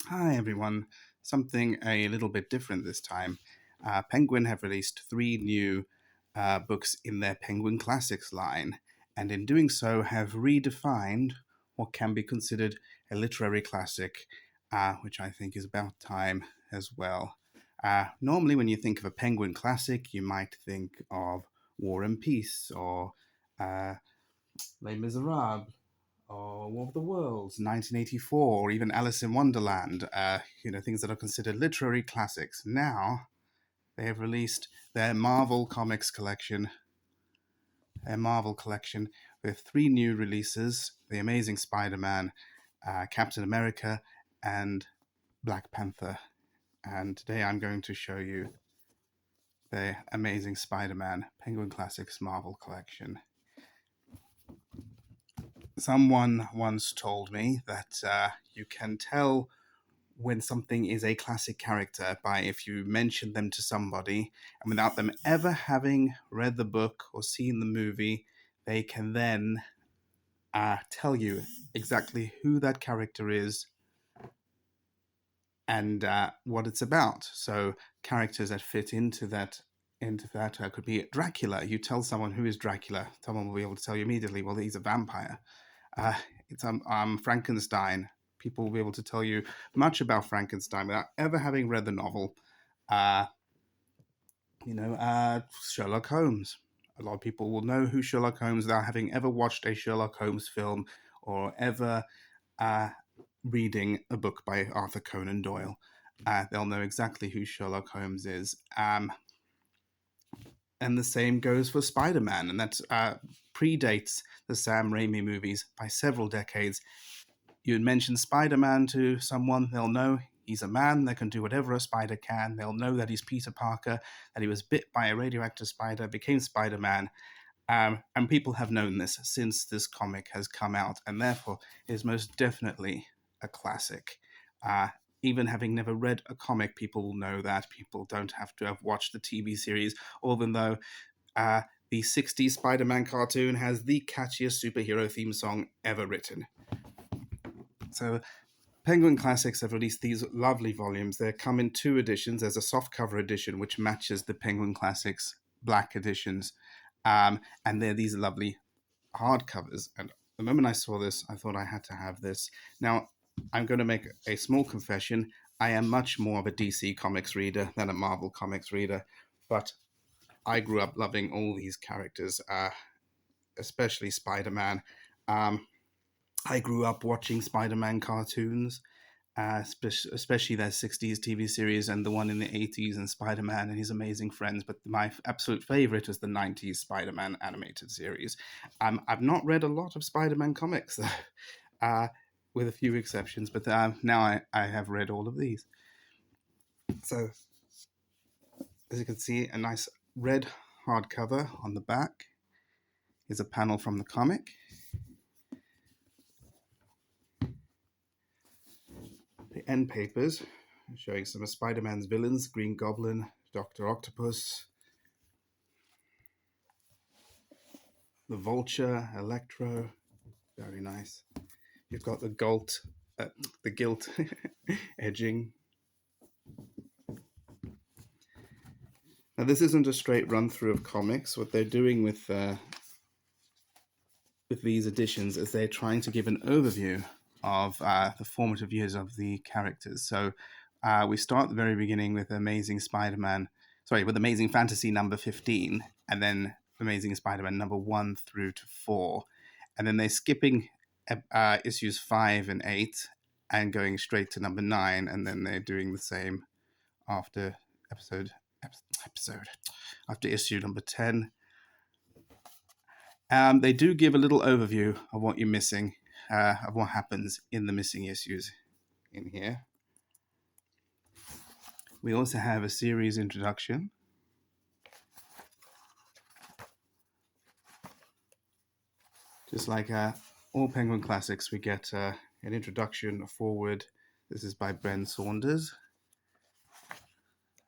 Hi everyone. Something a little bit different this time. Penguin have released three new books in their Penguin Classics line, and in doing so have redefined what can be considered a literary classic, which I think is about time as well. Normally, when you think of a Penguin Classic, you might think of War and Peace or uh, Les Miserables or War of the Worlds, 1984, or even Alice in Wonderland, things that are considered literary classics. Now, they have released their Marvel collection with three new releases: The Amazing Spider-Man, Captain America, and Black Panther. And today I'm going to show you the Amazing Spider-Man Penguin Classics Marvel collection. Someone once told me that you can tell when something is a classic character by if you mention them to somebody and without them ever having read the book or seen the movie, they can then tell you exactly who that character is and what it's about. So characters that fit into that could be Dracula. You tell someone who is Dracula, someone will be able to tell you immediately, well, he's a vampire. Uh, it's Frankenstein. People will be able to tell you much about Frankenstein without ever having read the novel. Uh, Sherlock Holmes. A lot of people will know who Sherlock Holmes without having ever watched a Sherlock Holmes film or ever uh, reading a book by Arthur Conan Doyle. They'll know exactly who Sherlock Holmes is. And the same goes for Spider-Man, and that predates the Sam Raimi movies by several decades. You'd mention Spider-Man to someone, they'll know he's a man that can do whatever a spider can. They'll know that he's Peter Parker, that he was bit by a radioactive spider, became Spider-Man. And people have known this since this comic has come out, and therefore is most definitely a classic. Even having never read a comic, people will know that. People don't have to have watched the TV series, even though the 60s Spider-Man cartoon has the catchiest superhero theme song ever written. So Penguin Classics have released these lovely volumes. They come in two editions. There's a softcover edition, which matches the Penguin Classics black editions. And they're these lovely hardcovers. And the moment I saw this, I thought I had to have this. Now, I'm going to make a small confession. I am much more of a DC Comics reader than a Marvel Comics reader, but I grew up loving all these characters, especially Spider-Man. I grew up watching Spider-Man cartoons, especially their 60s TV series and the one in the 80s and Spider-Man and his amazing friends. But my absolute favorite was the 90s Spider-Man animated series. I've not read a lot of Spider-Man comics, with a few exceptions, but now I have read all of these. So, as you can see, a nice red hardcover on the back is a panel from the comic. The end papers showing some of Spider-Man's villains: Green Goblin, Dr. Octopus, the Vulture, Electro. Very nice. You've got the gilt edging. Now, this isn't a straight run through of comics. What they're doing with these editions is they're trying to give an overview of the formative years of the characters. So we start at the very beginning with Amazing Fantasy number 15, and then Amazing Spider-Man number 1 through to 4. And then they're skipping issues 5 and 8 and going straight to number 9, and then they're doing the same after episode after issue number 10. They do give a little overview of what you're missing, of what happens in the missing issues in here. We also have a series introduction. Just like all Penguin Classics, we get an introduction, a forward. This is by Ben Saunders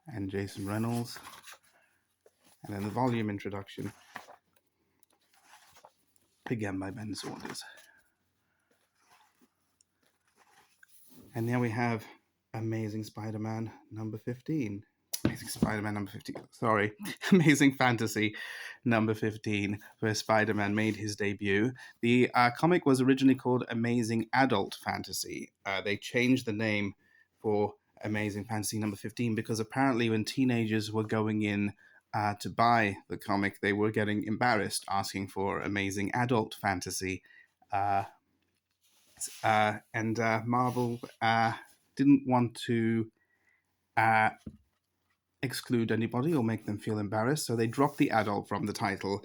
and Jason Reynolds. And then the volume introduction, again by Ben Saunders. And now we have Amazing Spider-Man number 15. Amazing Spider-Man number 15. Sorry. Amazing Fantasy number 15, where Spider-Man made his debut. The comic was originally called Amazing Adult Fantasy. They changed the name for Amazing Fantasy number 15 because apparently when teenagers were going in to buy the comic, they were getting embarrassed asking for Amazing Adult Fantasy. And Marvel didn't want to exclude anybody or make them feel embarrassed, so they dropped the adult from the title.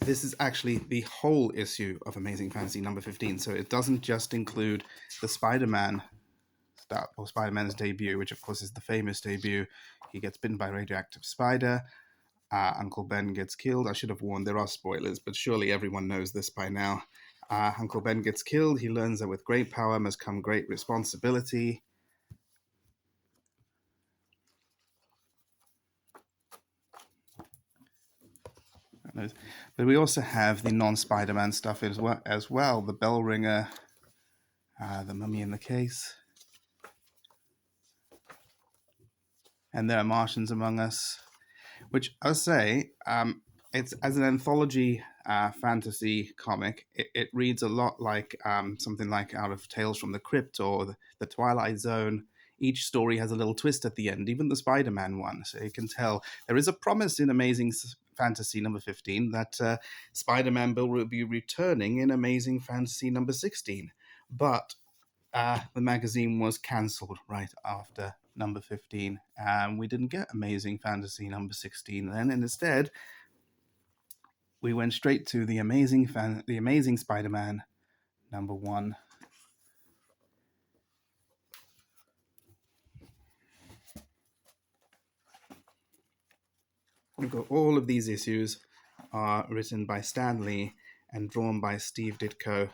This is actually the whole issue of Amazing Fantasy number 15, so it doesn't just include the Spider-Man stuff, or Spider-Man's debut, which of course is the famous debut. He gets bitten by a radioactive spider. Uncle Ben gets killed. I should have warned, there are spoilers, but surely everyone knows this by now. Uncle Ben gets killed. He learns that with great power must come great responsibility. But we also have the non-Spider-Man stuff as well. The Bell Ringer, the Mummy in the Case, and There Are Martians Among Us, which I'll say, it's as an anthology fantasy comic, it reads a lot like something like out of Tales from the Crypt or the Twilight Zone. Each story has a little twist at the end, even the Spider-Man one. So you can tell there is a promise in Amazing Fantasy number 15 that Spider-Man will be returning in Amazing Fantasy number 16. But the magazine was cancelled right after number 15, and we didn't get Amazing Fantasy number 16 then, and instead we went straight to the Amazing Spider-Man number 1. We've got all of these issues are written by Stanlee and drawn by Steve Ditko,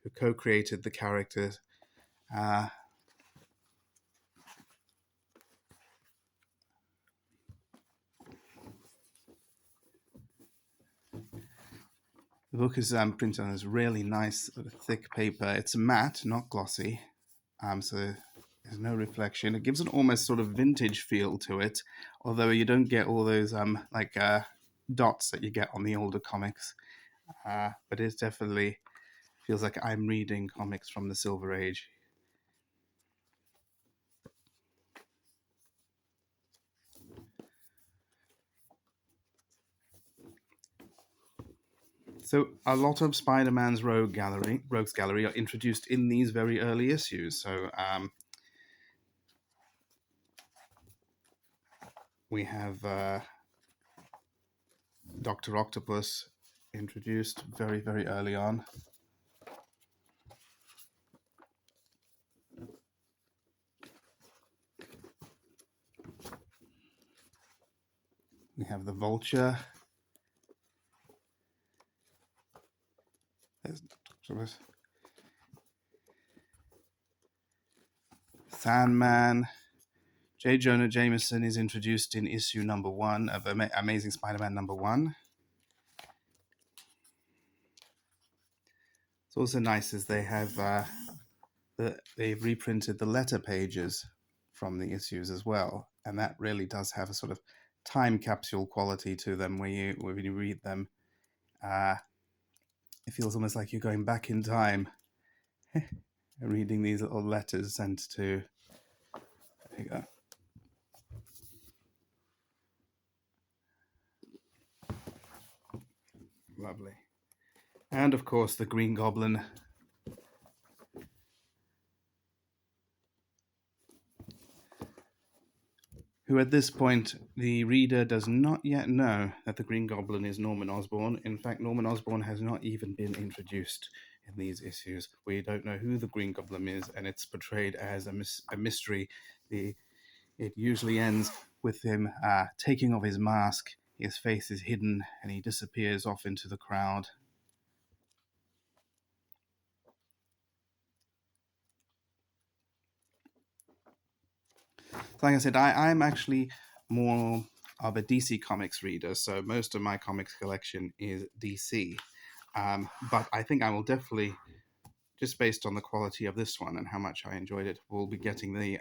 who co-created the characters. The book is printed on this really nice, thick paper. It's matte, not glossy, so there's no reflection. It gives an almost sort of vintage feel to it, although you don't get all those dots that you get on the older comics. But it definitely feels like I'm reading comics from the Silver Age. So a lot of Spider-Man's Rogues Gallery are introduced in these very early issues. So we have Dr. Octopus introduced very, very early on. We have the Vulture. There's Octopus. Sandman. J. Jonah Jameson is introduced in issue number 1 of Amazing Spider-Man number 1. It's also nice as they have they've reprinted the letter pages from the issues as well, and that really does have a sort of time capsule quality to them when you read them. It feels almost like you're going back in time reading these little letters sent to. There you go. Lovely. And of course, the Green Goblin. Who at this point, the reader does not yet know that the Green Goblin is Norman Osborn. In fact, Norman Osborn has not even been introduced in these issues. We don't know who the Green Goblin is, and it's portrayed as a mystery. It usually ends with him taking off his mask, his face is hidden, and he disappears off into the crowd. Like I said, I'm actually more of a DC Comics reader, so most of my comics collection is DC. But I think I will definitely just based on the quality of this one and how much I enjoyed it, we'll be getting the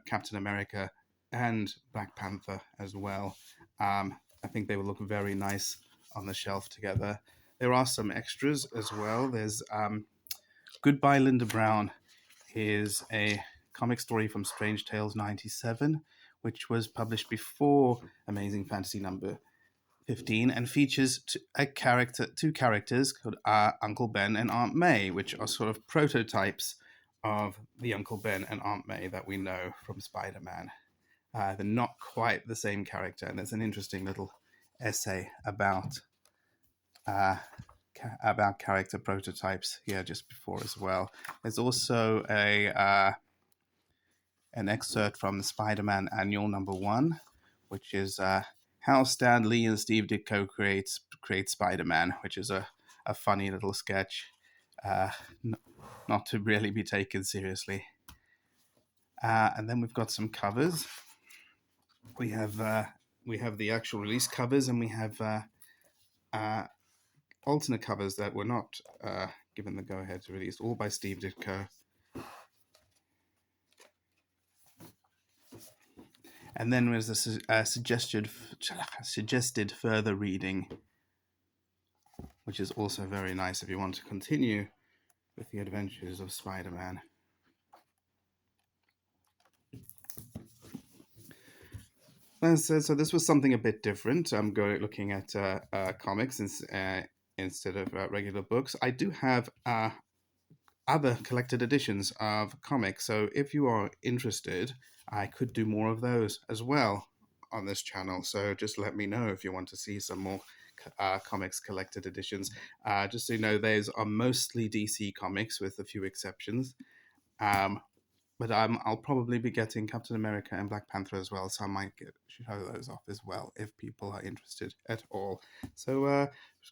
Captain America and Black Panther as well. I think they will look very nice on the shelf together. There are some extras as well. There's Goodbye Linda Brown is a comic story from Strange Tales 97, which was published before Amazing Fantasy number 15 and features two characters called Uncle Ben and Aunt May, which are sort of prototypes of the Uncle Ben and Aunt May that we know from Spider-Man. They're not quite the same character, and there's an interesting little essay about character prototypes here just before as well. There's also an excerpt from the Spider-Man Annual number 1, which is how Stan Lee and Steve Ditko create Spider-Man, which is a funny little sketch, not to really be taken seriously. And then we've got some covers. We have the actual release covers, and we have alternate covers that were not given the go-ahead to release, all by Steve Ditko. And then there's a suggested further reading, which is also very nice if you want to continue with the adventures of Spider-Man. So this was something a bit different. I'm looking at comics instead of regular books. I do have other collected editions of comics, so if you are interested, I could do more of those as well on this channel. So just let me know if you want to see some more comics collected editions. Just so you know, those are mostly DC comics with a few exceptions. But I'll probably be getting Captain America and Black Panther as well, so I might show those off as well if people are interested at all. So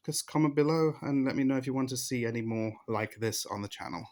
just comment below and let me know if you want to see any more like this on the channel.